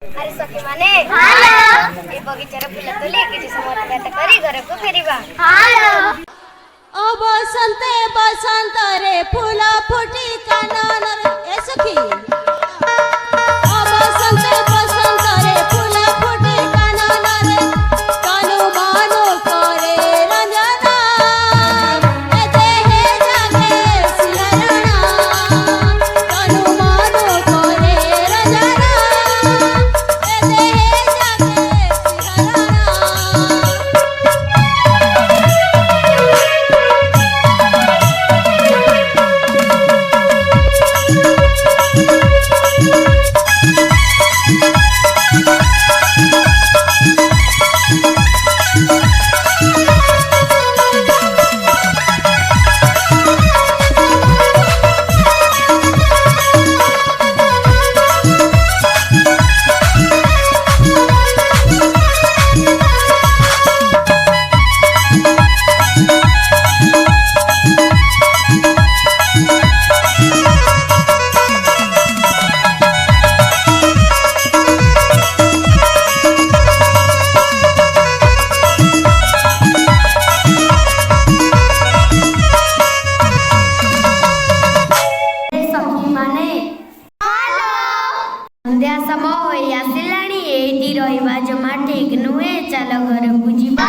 अरे सखी माने हालो ए बगीचार फूल तोली किछि समय बात करी घर को फेरिबा। हालो ओ बसंते बसंत रे फूल फुटी कानन रे ए सखी ओ बसंते बसंत रे फूल फुटी कानन रे कानु मानो करे रंजना ए देहे जागे सिहरना कानु मानो करे रंजना ए देहे जागे सिहरना। सन्ध्या समय होई आसिलाणी एठी रहिबा जमा ठीक नुहे चल घर को जिबा।